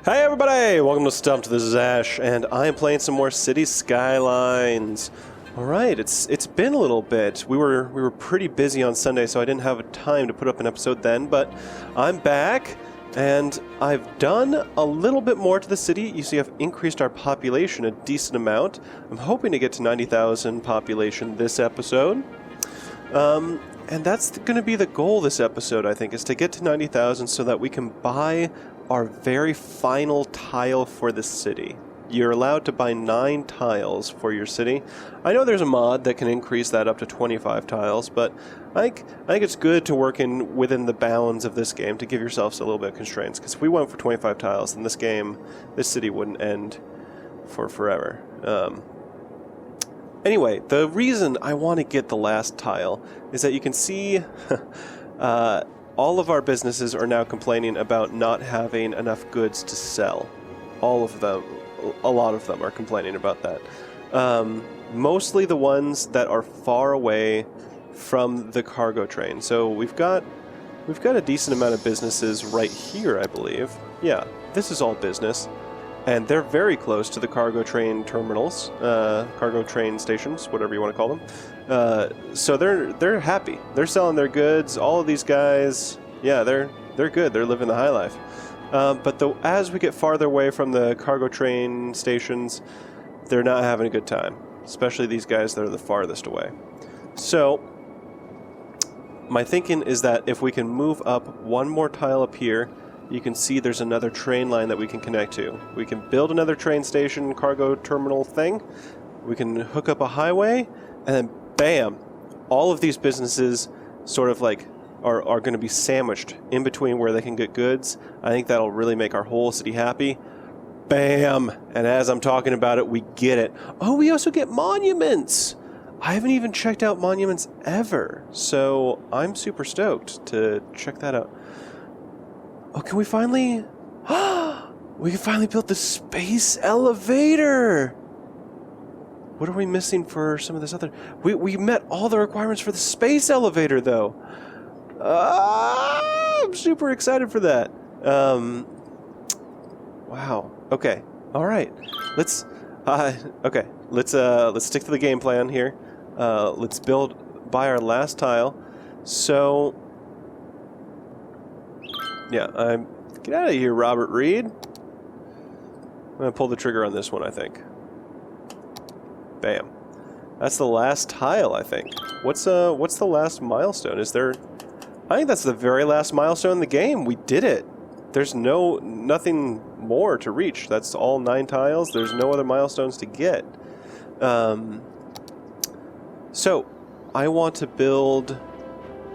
Hey everybody! Welcome to Stumpt. This is Ash, and I am playing some more City Skylines. All right, it's been a little bit. We were pretty busy on Sunday, so I didn't have time to put up an episode then. But I'm back, and I've done a little bit more to the city. You see, I've increased our population a decent amount. I'm hoping to get to 90,000 population this episode. And that's going to be the goal this episode, I think, is to get to 90,000 so that we can buy our very final tile for the city. You're allowed to buy 9 tiles for your city. I know there's a mod that can increase that up to 25 tiles, but I think it's good to work within the bounds of this game to give yourselves a little bit of constraints, because if we went for 25 tiles, then this city wouldn't end for forever. Anyway, the reason I want to get the last tile is that you can see all of our businesses are now complaining about not having enough goods to sell. All of them, a lot of them are complaining about that. Mostly the ones that are far away from the cargo train. So we've got a decent amount of businesses right here, I believe. Yeah, this is all business. And they're very close to the cargo train terminals, cargo train stations, whatever you want to call them. So they're happy. They're selling their goods. All of these guys, yeah, they're good. They're living the high life. But as we get farther away from the cargo train stations, they're not having a good time. Especially these guys that are the farthest away. So my thinking is that if we can move up one more tile up here, you can see there's another train line that we can connect to. We can build another train station, cargo terminal thing. We can hook up a highway, and then bam! All of these businesses sort of like are going to be sandwiched in between where they can get goods. I think that'll really make our whole city happy. Bam! And as I'm talking about it, we get it. Oh, we also get monuments! I haven't even checked out monuments ever, so I'm super stoked to check that out. Oh, can we finally... we can finally build the space elevator! What are we missing for some of this other... We met all the requirements for the space elevator, though. I'm super excited for that. Wow. Okay. All right. Let's stick to the game plan here. Let's buy our last tile. So... yeah, get out of here, Robert Reed. I'm going to pull the trigger on this one, I think. Bam. That's the last tile, I think. What's the last milestone? I think that's the very last milestone in the game. We did it. There's nothing more to reach. That's all 9 tiles. There's no other milestones to get. So, I want to build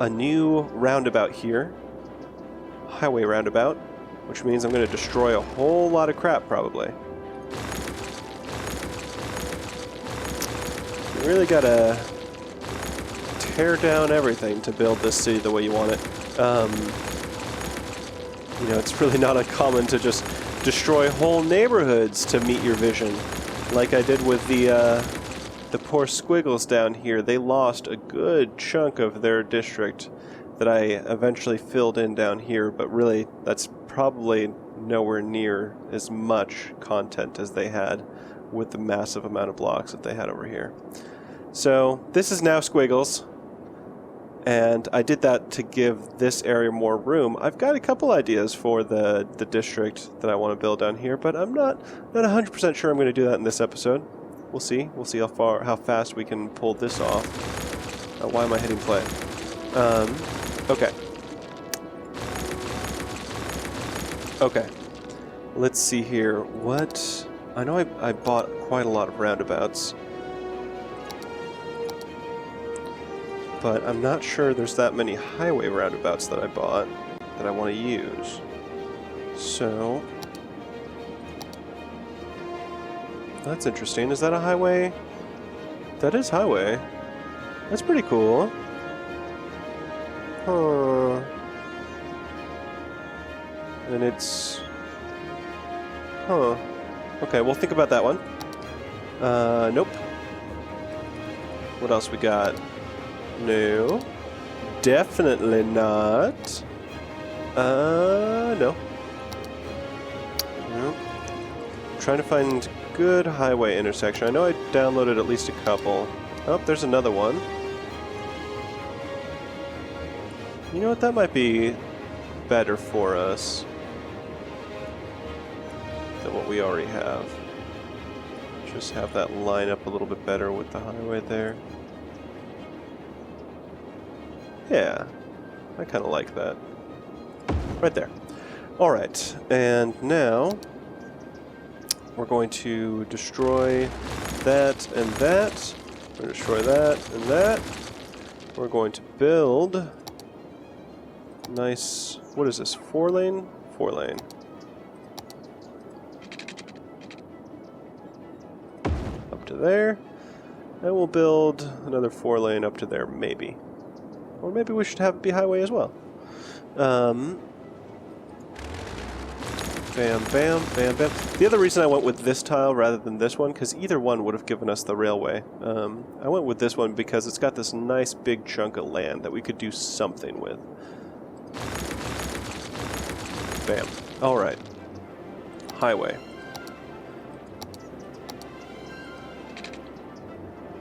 a new roundabout here. Highway roundabout, which means I'm going to destroy a whole lot of crap, probably. You really gotta tear down everything to build this city the way you want it. You know, it's really not uncommon to just destroy whole neighborhoods to meet your vision, like I did with the poor squiggles down here. They lost a good chunk of their district that I eventually filled in down here, but really that's probably nowhere near as much content as they had with the massive amount of blocks that they had over here. So this is now squiggles, and I did that to give this area more room. I've got a couple ideas for the district that I want to build down here, but I'm not 100% sure I'm going to do that in this episode. We'll see. We'll see how fast we can pull this off. Why am I hitting play? Okay. Okay. Let's see here. What... I know I bought quite a lot of roundabouts. But I'm not sure there's that many highway roundabouts that I bought that I want to use. So... that's interesting. Is that a highway? That is highway. That's pretty cool. Huh. And it's... huh. Okay, we'll think about that one. Nope. What else we got? No. Definitely not. No. Nope. Trying to find good highway intersection. I know I downloaded at least a couple. Oh, there's another one. You know what? That might be better for us than what we already have. Just have that line up a little bit better with the highway there. Yeah, I kind of like that. Right there. Alright, and now we're going to destroy that and that. We're going to destroy that and that. We're going to build nice, what is this, 4-lane? 4-lane. Up to there. And we'll build another 4-lane up to there, maybe. Or maybe we should have it be highway as well. Bam, bam, bam, bam. The other reason I went with this tile rather than this one, because either one would have given us the railway. I went with this one because it's got this nice big chunk of land that we could do something with. Bam. Alright. Highway.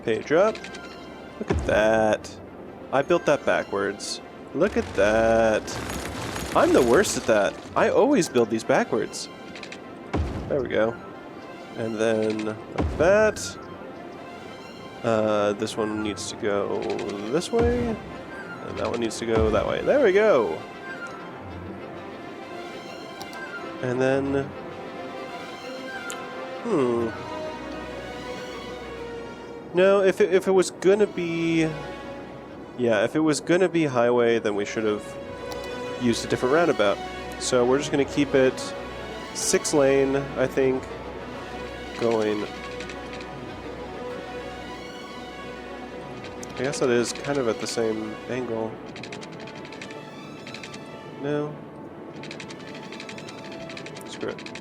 Page up. Look at that. I built that backwards. Look at that. I'm the worst at that. I always build these backwards. There we go. And then like that. This one needs to go this way. And that one needs to go that way. There we go. And then... No, if it was gonna be... Yeah, if it was gonna be highway, then we should have used a different roundabout. So we're just gonna keep it 6-lane, I think, going... I guess that is kind of at the same angle. No? Screw it.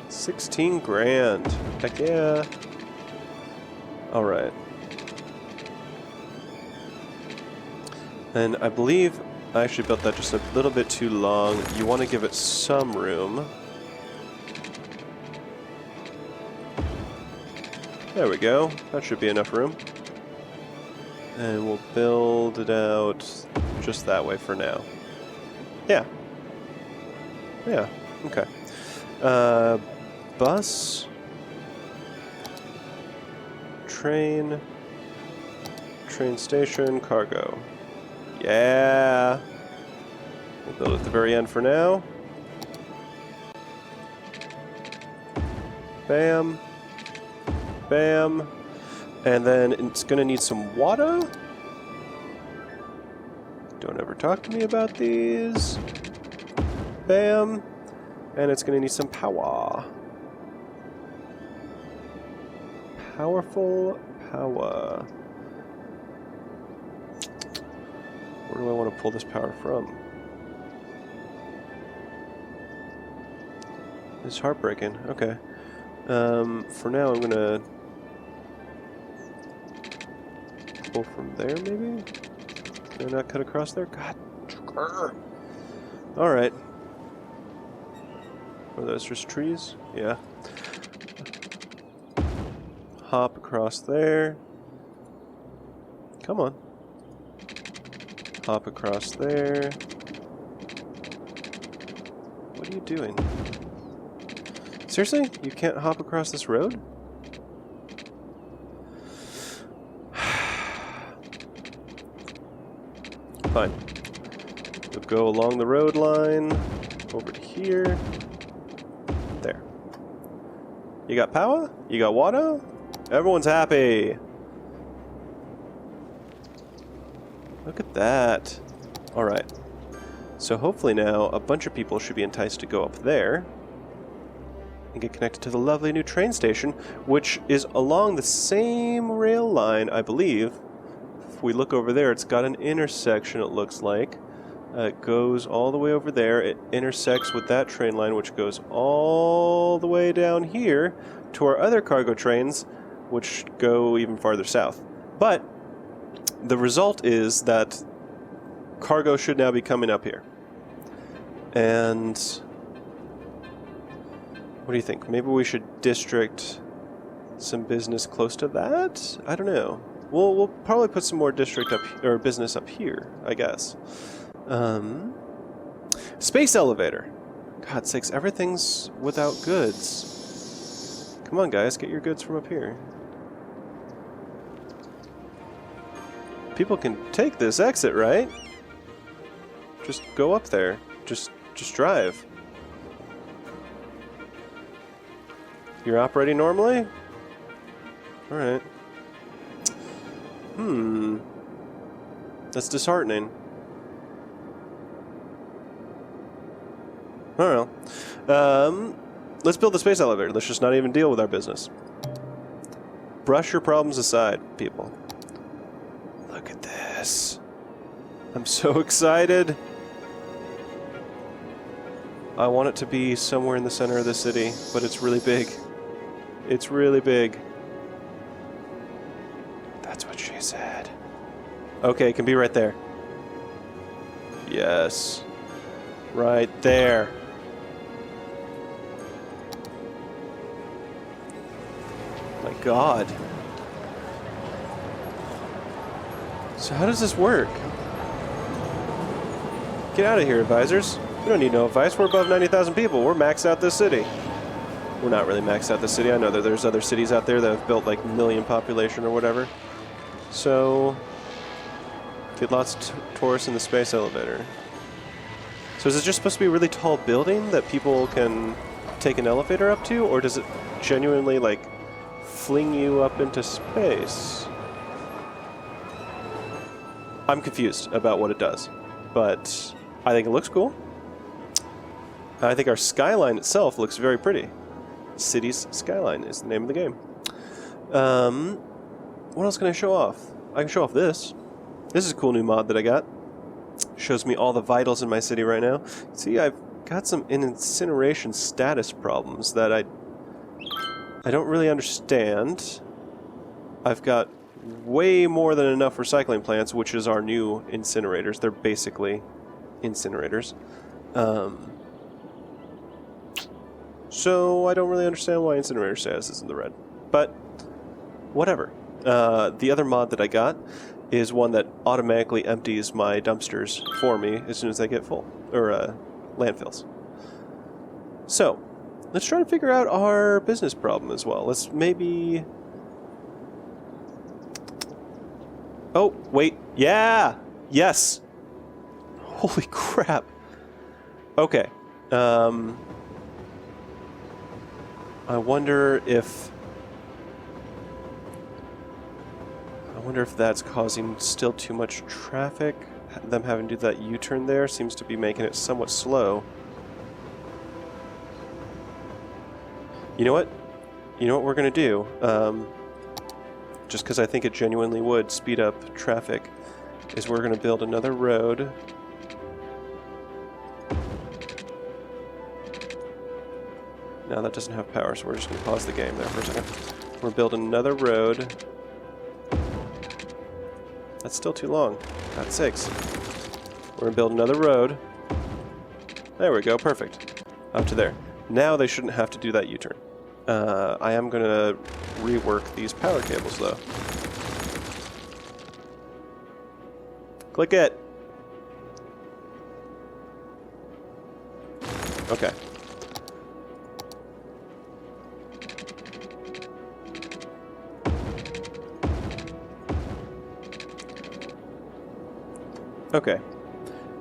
16 grand. Heck yeah. Alright. And I believe I actually built that just a little bit too long. You want to give it some room. There we go. That should be enough room. And we'll build it out just that way for now. Yeah. Yeah. Okay. Bus. Train. Train station. Cargo. Yeah. We'll build at the very end for now. Bam. Bam. And then it's going to need some water. Don't ever talk to me about these. Bam. And it's going to need some power. Powerful power. Where do I want to pull this power from? It's heartbreaking. Okay. For now, I'm going to pull from there, maybe? Can I not cut across there? God. Alright. Are those just trees? Yeah. Hop across there. Come on. Hop across there. What are you doing? Seriously? You can't hop across this road? Fine. We'll go along the road line, over to here. There. You got power? You got water? Everyone's happy. Look at that. Alright. So hopefully now a bunch of people should be enticed to go up there and get connected to the lovely new train station, which is along the same rail line, I believe. If we look over there, it's got an intersection, it looks like. It goes all the way over there. It intersects with that train line, which goes all the way down here to our other cargo trains, which go even farther south. But the result is that cargo should now be coming up here. And what do you think? Maybe we should district some business close to that? I don't know. We'll probably put some more district up, or business up here, I guess. Space elevator. God sakes, everything's without goods. Come on, guys, get your goods from up here. People can take this exit, right? Just go up there. Just drive. You're operating normally? Alright. That's disheartening. I don't know. Let's build the space elevator. Let's just not even deal with our business. Brush your problems aside, people. Look at this. I'm so excited. I want it to be somewhere in the center of the city, but it's really big. It's really big. That's what she said. Okay, it can be right there. Yes. Right there. My God. So how does this work? Get out of here, advisors. We don't need no advice. We're above 90,000 people. We're maxed out this city. We're not really maxed out the city. I know that there's other cities out there that have built like 1 million population or whatever. So, get lots of tourists in the space elevator. So is it just supposed to be a really tall building that people can take an elevator up to? Or does it genuinely like fling you up into space? I'm confused about what it does, but I think it looks cool. I think our skyline itself looks very pretty. City's Skyline is the name of the game. What else can I show off? I can show off this. This is a cool new mod that I got. Shows me all the vitals in my city right now. See, I've got some incineration status problems that I don't really understand. I've got way more than enough recycling plants, which is our new incinerators. They're basically incinerators. So I don't really understand why incinerator status is in the red. But whatever. The other mod that I got is one that automatically empties my dumpsters for me as soon as they get full. Or landfills. So, let's try to figure out our business problem as well. Let's maybe... Oh, wait. Yeah! Yes! Holy crap. Okay. I wonder if that's causing still too much traffic. Them having to do that U-turn there seems to be making it somewhat slow. You know what? You know what we're going to do? Just because I think it genuinely would speed up traffic, is we're going to build another road. No, that doesn't have power, so we're just going to pause the game there for a second. We're building another road. That's still too long. God's sakes. We're going to build another road. There we go, perfect. Up to there. Now they shouldn't have to do that U-turn. I am going to rework these power cables, though. Click it. Okay. Okay.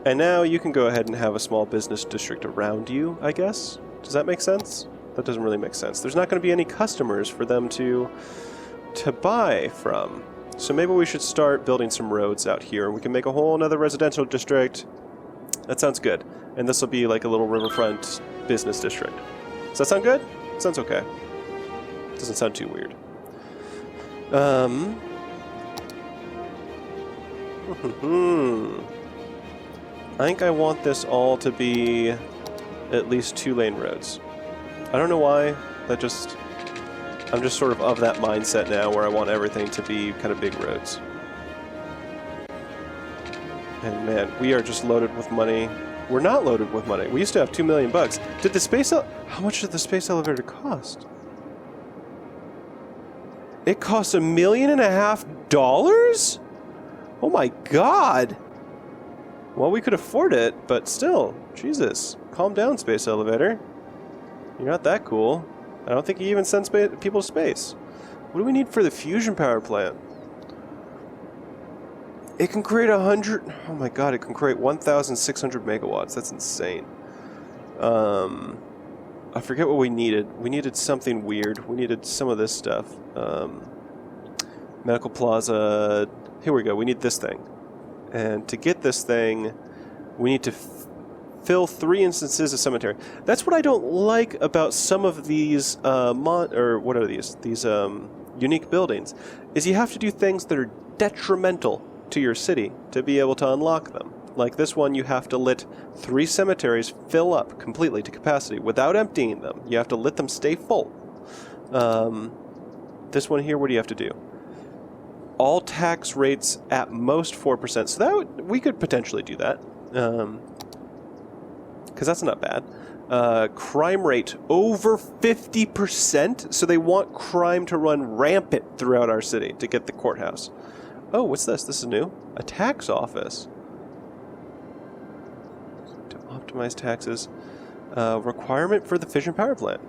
And now you can go ahead and have a small business district around you, I guess? Does that make sense? That doesn't really make sense. There's not going to be any customers for them to buy from. So maybe we should start building some roads out here. We can make a whole another residential district. That sounds good. And this will be like a little riverfront business district. Does that sound good? Sounds okay. Doesn't sound too weird. I think I want this all to be at least 2-lane roads. I don't know why. I'm just sort of that mindset now where I want everything to be kind of big roads. And man, we are just loaded with money. We're not loaded with money. We used to have $2 million bucks. Did the space how much did the space elevator cost? It cost $1.5 million? Oh my god! Well, we could afford it, but still, Jesus. Calm down, space elevator. You're not that cool. I don't think you even send people to space. What do we need for the fusion power plant? It can create 100... Oh my god, it can create 1,600 megawatts. That's insane. I forget what we needed. We needed something weird. We needed some of this stuff. Medical Plaza... Here we go. We need this thing. And to get this thing, we need to fill 3 instances of cemetery. That's what I don't like about some of these what are these? These unique buildings, is you have to do things that are detrimental to your city to be able to unlock them. Like this one, you have to let 3 cemeteries fill up completely to capacity without emptying them. You have to let them stay full. This one here, what do you have to do? All tax rates at most 4%. So that we could potentially do that. Because that's not bad. Crime rate over 50%. So they want crime to run rampant throughout our city to get the courthouse. Oh, what's this? This is new. A tax office. To optimize taxes. Requirement for the fission power plant.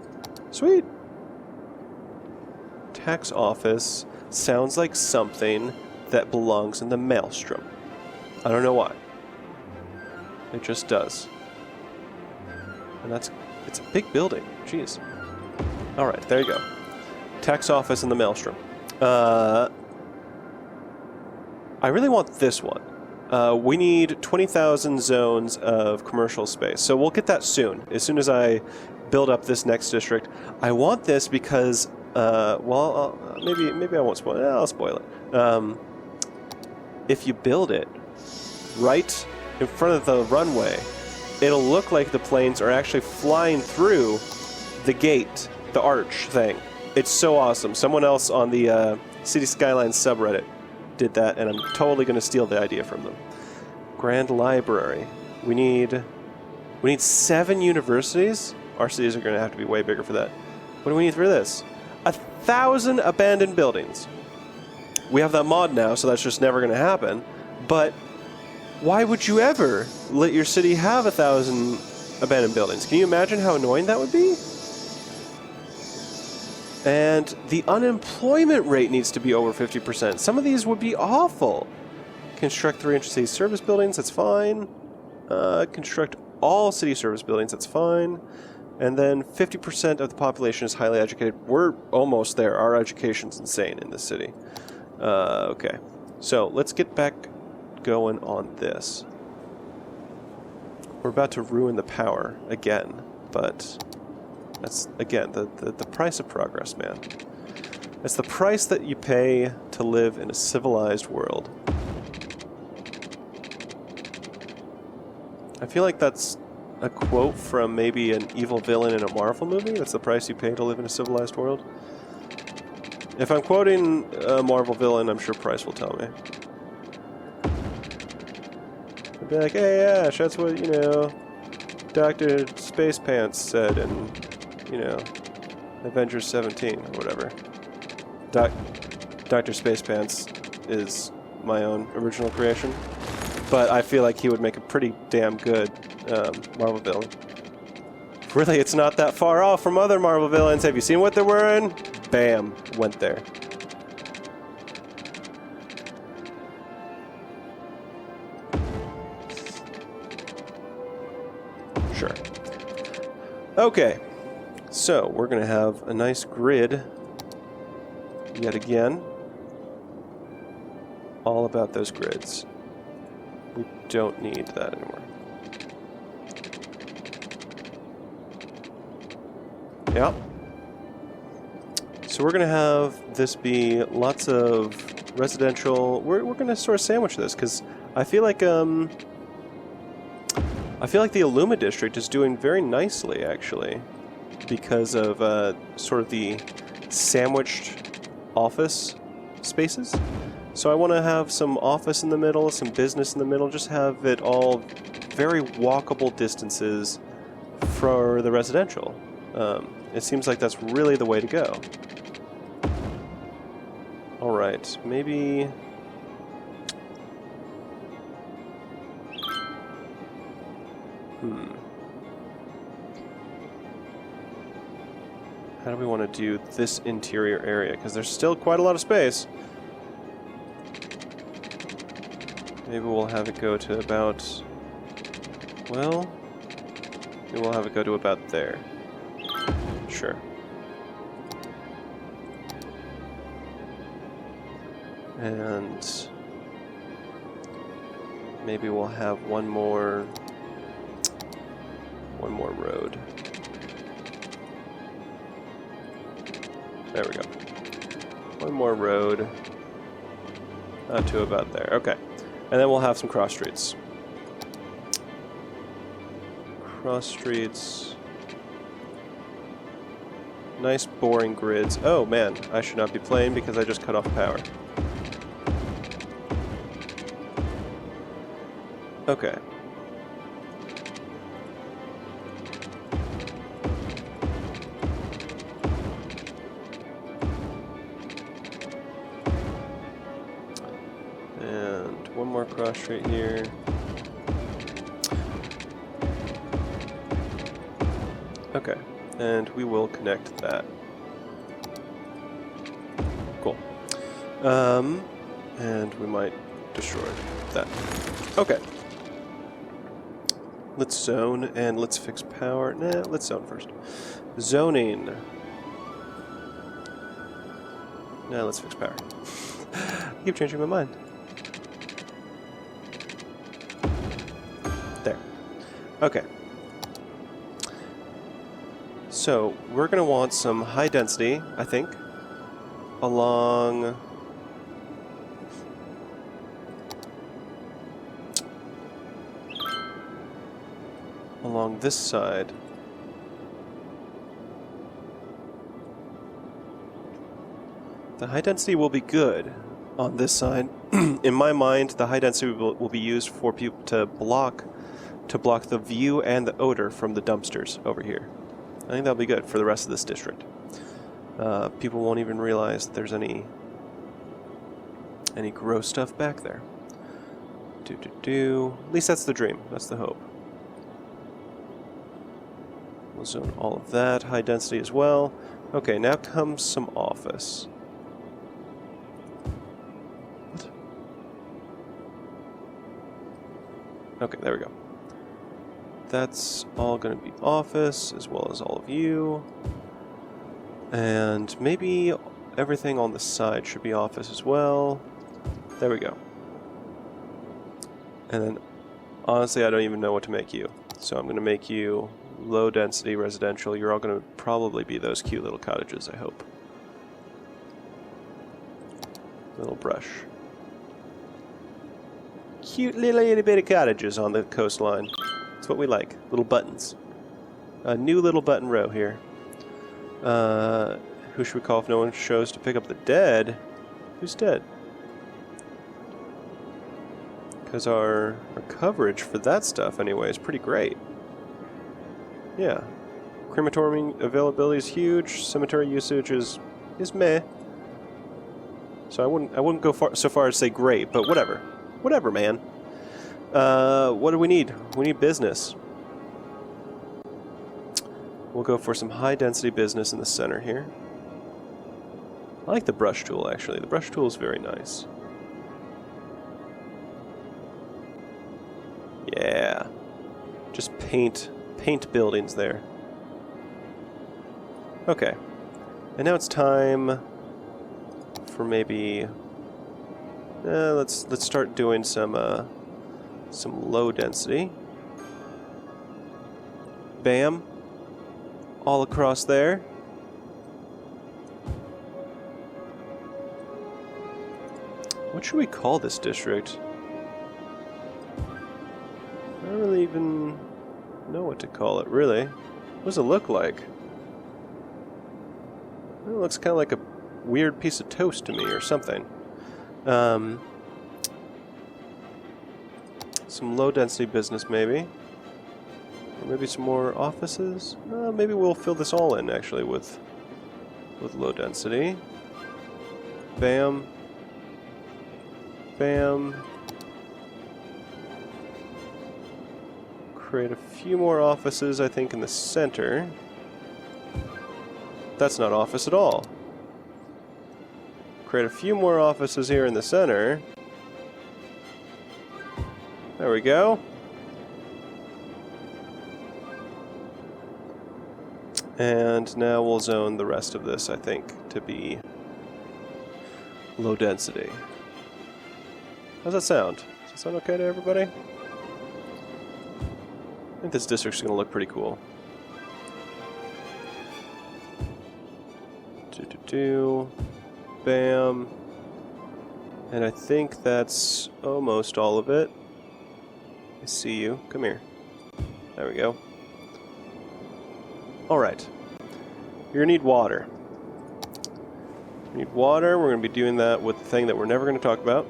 Sweet. Tax office sounds like something that belongs in the Maelstrom. I don't know why. It just does. And it's a big building. Jeez. Alright, there you go. Tax office in the Maelstrom. I really want this one. We need 20,000 zones of commercial space. So we'll get that soon. As soon as I build up this next district. I want this because, well, maybe I won't spoil it. I'll spoil it. If you build it right in front of the runway, it'll look like the planes are actually flying through the gate, the arch thing. It's so awesome. Someone else on the City Skylines subreddit did that, and I'm totally going to steal the idea from them. Grand Library. We need 7 universities. Our cities are going to have to be way bigger for that. What do we need for this? 1,000 abandoned buildings. We have that mod now, so that's just never going to happen. But why would you ever let your city have 1,000 abandoned buildings? Can you imagine how annoying that would be? And the unemployment rate needs to be over 50%. Some of these would be awful. Construct 3 city service buildings, that's fine. Construct all city service buildings, that's fine. And then 50% of the population is highly educated. We're almost there. Our education's insane in this city. Okay. So let's get back going on this. We're about to ruin the power again, but that's, again, the price of progress, man. It's the price that you pay to live in a civilized world. I feel like that's a quote from maybe an evil villain in a Marvel movie. That's the price you pay to live in a civilized world. If I'm quoting a Marvel villain, I'm sure Price will tell me. I'd be like, hey Ash, that's what, you know, Dr. Space Pants said in, you know, Avengers 17 or whatever. Dr. Space Pants is my own original creation, but I feel like he would make a pretty damn good Marvel villain. Really, it's not that far off from other Marvel villains. Have you seen what they're wearing? Bam, went there. Sure. Okay, so we're going to have a nice grid yet again. All about those grids. We don't need that anymore. Yeah. So we're going to have this be lots of residential. We're going to sort of sandwich this because I feel like the Illuma district is doing very nicely actually because of sort of the sandwiched office spaces. So I want to have some office in the middle, some business in the middle, just have it all very walkable distances for the residential. It seems like that's really the way to go. Alright, maybe... How do we want to do this interior area? Because there's still quite a lot of space. Maybe we'll have it go to about... Well... Maybe we'll have it go to about there. Sure. And... maybe we'll have one more road. There we go. One more road to about there. Okay. And then we'll have some cross streets. Cross streets. Nice boring grids. Oh man, I should not be playing because I just cut off power. Okay. And one more cross street here. Okay, and we will connect that. Cool. And we might destroy that. Okay. Let's zone and let's fix power. Nah, let's zone first. Zoning. Nah, let's fix power. I keep changing my mind. There. Okay. So, we're going to want some high density, I think, along this side. The high density will be good on this side. In my mind, the high density will be used for people to block the view and the odor from the dumpsters over here. I think that'll be good for the rest of this district. People won't even realize that there's any gross stuff back there. At least that's the dream. That's the hope. We'll zone all of that. High density as well. Okay, now comes some office. What? Okay, there we go. That's all going to be office, as well as all of you. And maybe everything on the side should be office as well. There we go. And then, honestly, I don't even know what to make you. So I'm going to make you low density residential. You're all going to probably be those cute little cottages, I hope. Little brush. Cute little itty bitty cottages on the coastline. That's what we like. Little buttons. A new little button row here. Who should we call if no one shows to pick up the dead? Who's dead? Because our coverage for that stuff anyway is pretty great. Yeah. Crematorium availability is huge. Cemetery usage is meh. So I wouldn't go so far as say great, but whatever. Whatever, man. What do we need? We need business. We'll go for some high density business in the center here. I like the brush tool actually. The brush tool is very nice. Yeah. Just paint buildings there. Okay. And now it's time for maybe let's start doing some low density. Bam. All across there. What should we call this district? I don't really even know what to call it, really. What does it look like? It looks kind of like a weird piece of toast to me or something. Some low-density business, maybe. Or maybe some more offices? Maybe we'll fill this all in, actually, with low density. Bam. Bam. Create a few more offices, I think, in the center. That's not office at all. Create a few more offices here in the center. There we go. And now we'll zone the rest of this, I think, to be low density. How's that sound? Does that sound okay to everybody? I think this district's going to look pretty cool. Bam. And I think that's almost all of it. I see you. Come here. There we go. Alright. You're going to need water. We need water. We're going to be doing that with the thing that we're never going to talk about.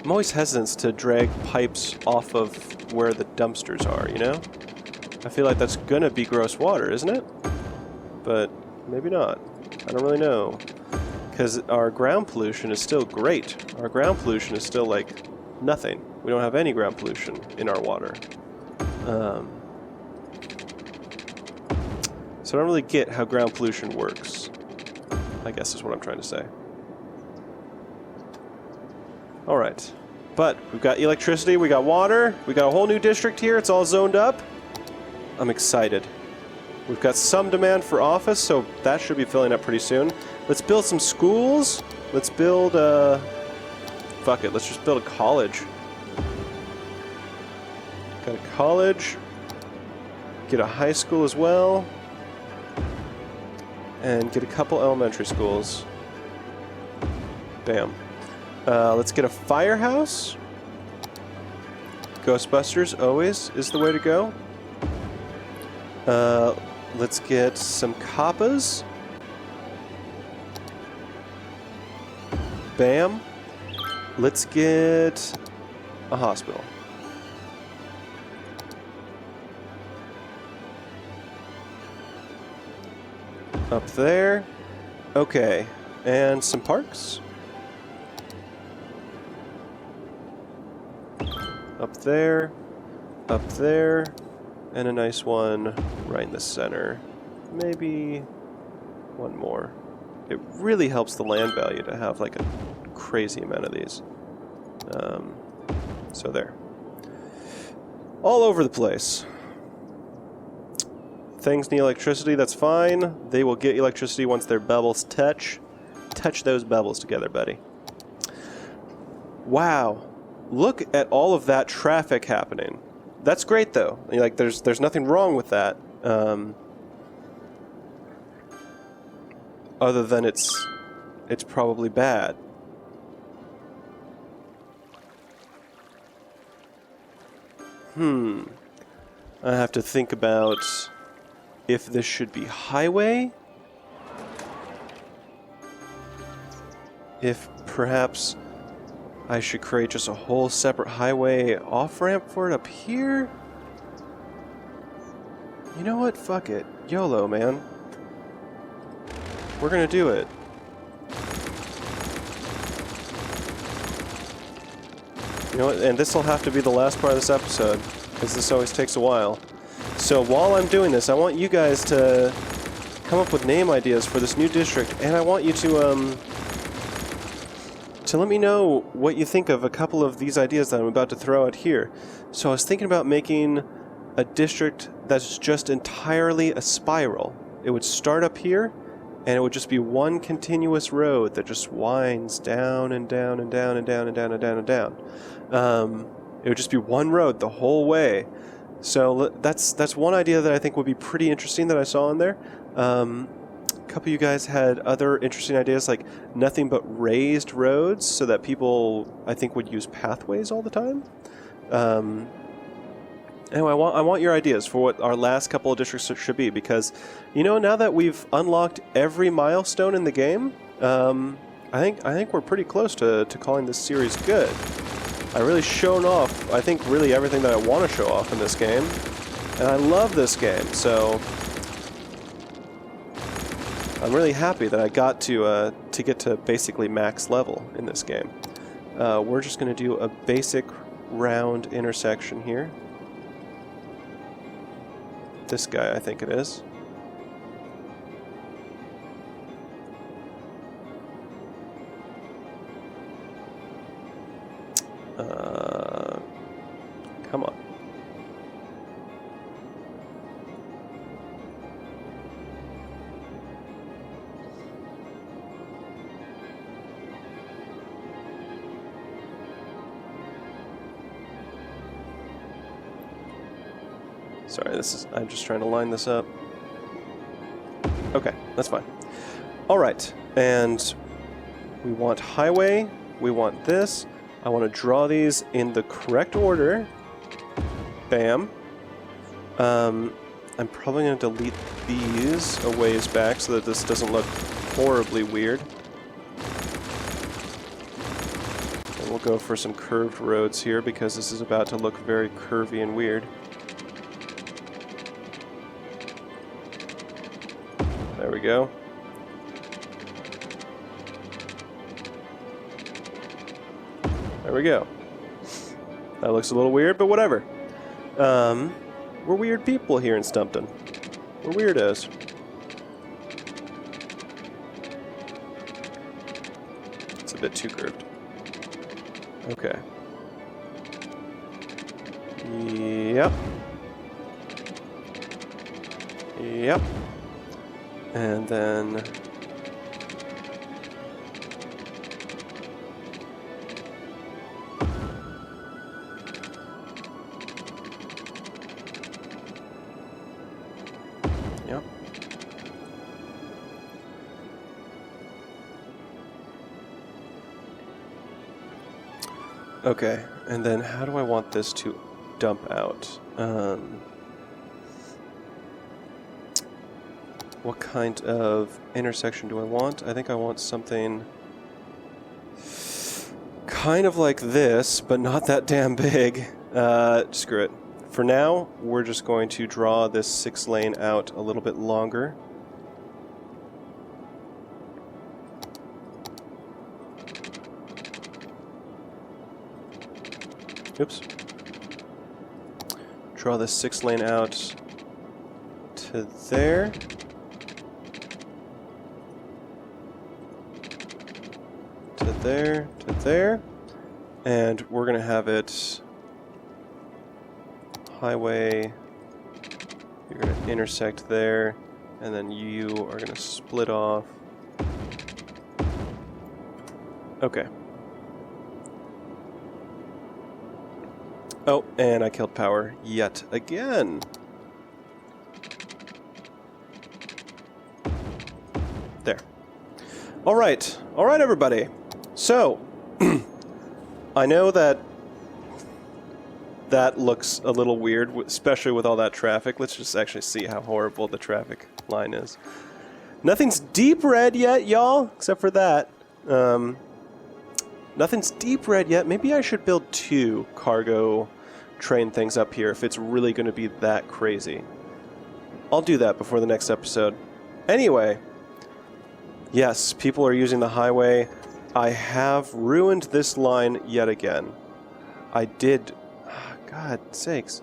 I'm always hesitant to drag pipes off of where the dumpsters are, you know? I feel like that's going to be gross water, isn't it? But maybe not. I don't really know. Because our ground pollution is still great. Our ground pollution is still like nothing. We don't have any ground pollution in our water. So I don't really get how ground pollution works, I guess is what I'm trying to say. Alright. But we've got electricity, we got water, we got a whole new district here, it's all zoned up. I'm excited. We've got some demand for office, so that should be filling up pretty soon. Let's build some schools. Let's build fuck it, let's just build a college. Got a college. Get a high school as well. And get a couple elementary schools. Bam. Let's get a firehouse. Ghostbusters always is the way to go. Let's get some kappas. Bam. Let's get a hospital. Up there. Okay. And some parks. Up there. Up there. And a nice one right in the center. Maybe one more. It really helps the land value to have like a crazy amount of these. So there. All over the place. Things need electricity, that's fine. They will get electricity once their bubbles touch. Touch those bubbles together, buddy. Wow. Look at all of that traffic happening. That's great, though. Like, there's nothing wrong with that. Other than it's probably bad. I have to think about if this should be highway. If perhaps I should create just a whole separate highway off-ramp for it up here. You know what? Fuck it. YOLO, man. We're gonna do it. You know what? And this will have to be the last part of this episode, because this always takes a while. So while I'm doing this, I want you guys to come up with name ideas for this new district, and I want you to let me know what you think of a couple of these ideas that I'm about to throw out here. So I was thinking about making a district that's just entirely a spiral. It would start up here, and it would just be one continuous road that just winds down and down and down and down and down and down and down. It would just be one road the whole way. So that's one idea that I think would be pretty interesting that I saw in there. A couple of you guys had other interesting ideas, like nothing but raised roads, so that people, I think, would use pathways all the time. Anyway, I want your ideas for what our last couple of districts should be, because, you know, now that we've unlocked every milestone in the game, I think we're pretty close to calling this series good. I really shown off, I think, really everything that I want to show off in this game. And I love this game, so I'm really happy that I got to get to basically max level in this game. We're just going to do a basic round intersection here. This guy, I think it is. Come on. Sorry, I'm just trying to line this up. Okay, that's fine. All right, and we want highway, we want this. I want to draw these in the correct order. Bam. I'm probably going to delete these a ways back so that this doesn't look horribly weird. And we'll go for some curved roads here because this is about to look very curvy and weird. There we go. There we go. That looks a little weird, but whatever. We're weird people here in Stumpton. We're weirdos. It's a bit too curved. Okay. Yep. Yep. And then... Yep. Okay, and then how do I want this to dump out? What kind of intersection do I want? I think I want something kind of like this, but not that damn big. Screw it. For now, we're just going to draw this 6-lane out a little bit longer. Oops. Draw this 6-lane out to there. To there, to there. And we're going to have it highway. You're going to intersect there. And then you are going to split off. Okay. Oh, and I killed power yet again. There. All right, everybody. So, I know that looks a little weird, especially with all that traffic. Let's just actually see how horrible the traffic line is. Nothing's deep red yet, y'all, except for that. Nothing's deep red yet. Maybe I should build 2 cargo train things up here if it's really going to be that crazy. I'll do that before the next episode. Anyway, yes, people are using the highway. I have ruined this line yet again. I did... God sakes.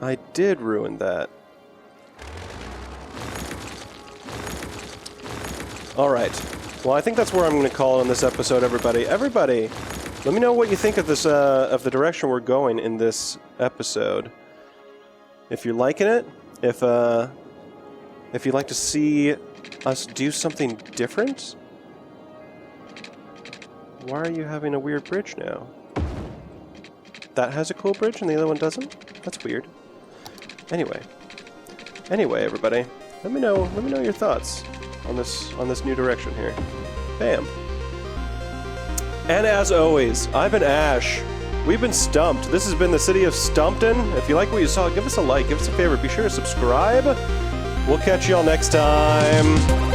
I did ruin that. Alright. Well, I think that's where I'm going to call it on this episode, everybody. Everybody, let me know what you think of this, of the direction we're going in this episode. If you're liking it, if you'd like to see us do something different. Why are you having a weird bridge now? That has a cool bridge and the other one doesn't? That's weird. Anyway, everybody, let me know your thoughts on this new direction here. Bam. And as always, I've been Ash. We've been Stumped. This has been the city of Stumpton. If you like what you saw, give us a like, give us a favor, be sure to subscribe. We'll catch y'all next time.